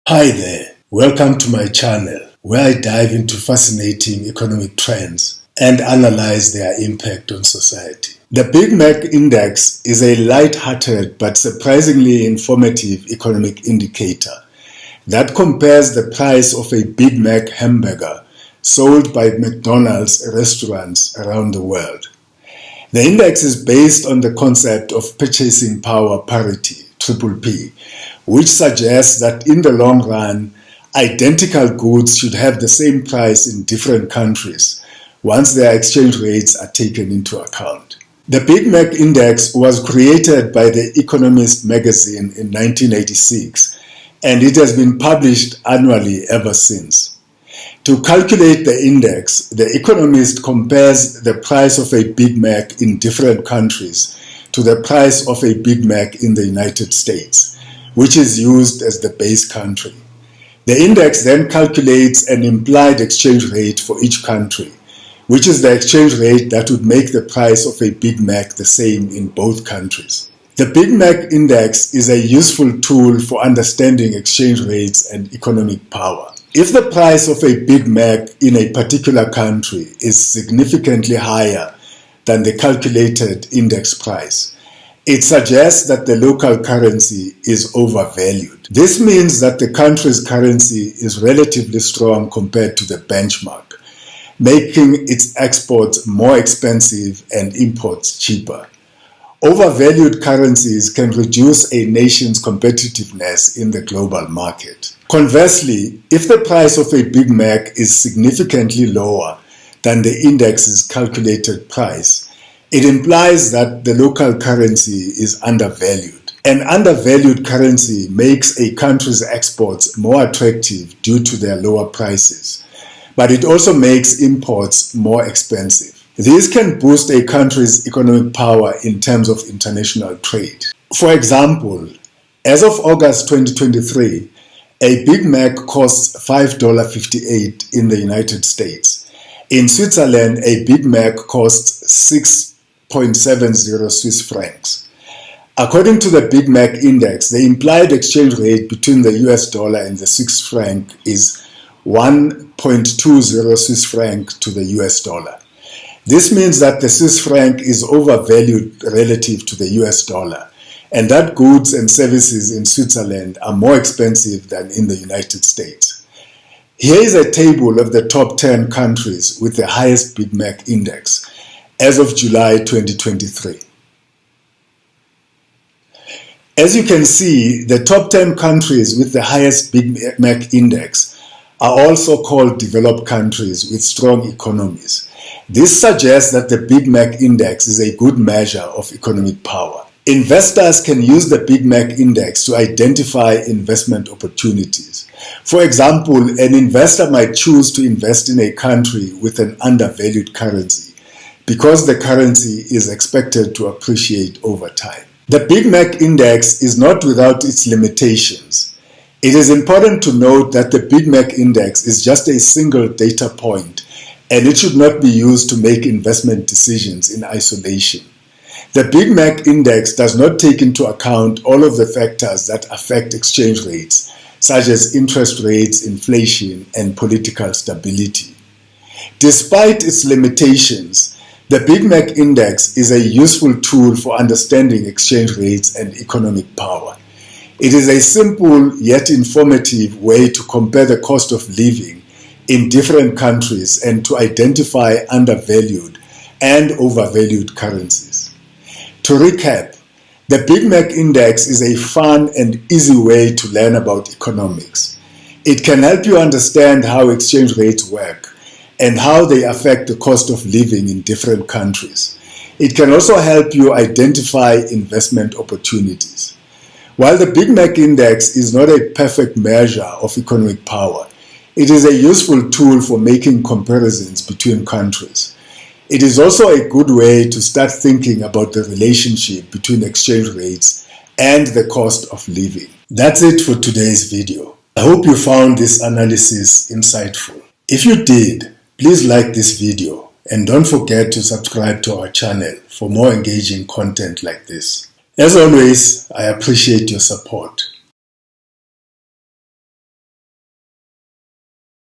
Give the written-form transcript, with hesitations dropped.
Hi there, welcome to my channel where I dive into fascinating economic trends and analyze their impact on society. The Big Mac Index is a light-hearted but surprisingly informative economic indicator that compares the price of a Big Mac hamburger sold by McDonald's restaurants around the world. The index is based on the concept of purchasing power parity, PPP, which suggests that in the long run, identical goods should have the same price in different countries once their exchange rates are taken into account. The Big Mac Index was created by The Economist magazine in 1986, and it has been published annually ever since. To calculate the index, The Economist compares the price of a Big Mac in different countries to the price of a Big Mac in the United States, which is used as the base country. The index then calculates an implied exchange rate for each country, which is the exchange rate that would make the price of a Big Mac the same in both countries. The Big Mac Index is a useful tool for understanding exchange rates and economic power. If the price of a Big Mac in a particular country is significantly higher than the calculated index price, it suggests that the local currency is overvalued. This means that the country's currency is relatively strong compared to the benchmark, making its exports more expensive and imports cheaper. Overvalued currencies can reduce a nation's competitiveness in the global market. Conversely, if the price of a Big Mac is significantly lower than the index's calculated price, it implies that the local currency is undervalued. An undervalued currency makes a country's exports more attractive due to their lower prices, but it also makes imports more expensive. These can boost a country's economic power in terms of international trade. For example, as of August 2023, a Big Mac costs $5.58 in the United States. In Switzerland, a Big Mac costs 6.70 Swiss francs. According to the Big Mac Index, the implied exchange rate between the US dollar and the Swiss franc is 1.20 Swiss franc to the US dollar. This means that the Swiss franc is overvalued relative to the US dollar, and that goods and services in Switzerland are more expensive than in the United States. Here is a table of the top 10 countries with the highest Big Mac Index as of July 2023. As you can see, the top 10 countries with the highest Big Mac Index are also called developed countries with strong economies. This suggests that the Big Mac Index is a good measure of economic power. Investors can use the Big Mac Index to identify investment opportunities. For example, an investor might choose to invest in a country with an undervalued currency because the currency is expected to appreciate over time. The Big Mac Index is not without its limitations. It is important to note that the Big Mac Index is just a single data point, and it should not be used to make investment decisions in isolation. The Big Mac Index does not take into account all of the factors that affect exchange rates, such as interest rates, inflation, and political stability. Despite its limitations, the Big Mac Index is a useful tool for understanding exchange rates and economic power. It is a simple yet informative way to compare the cost of living in different countries and to identify undervalued and overvalued currencies. To recap, the Big Mac Index is a fun and easy way to learn about economics. It can help you understand how exchange rates work and how they affect the cost of living in different countries. It can also help you identify investment opportunities. While the Big Mac Index is not a perfect measure of economic power, it is a useful tool for making comparisons between countries. It is also a good way to start thinking about the relationship between exchange rates and the cost of living. That's it for today's video. I hope you found this analysis insightful. If you did, please like this video and don't forget to subscribe to our channel for more engaging content like this. As always, I appreciate your support.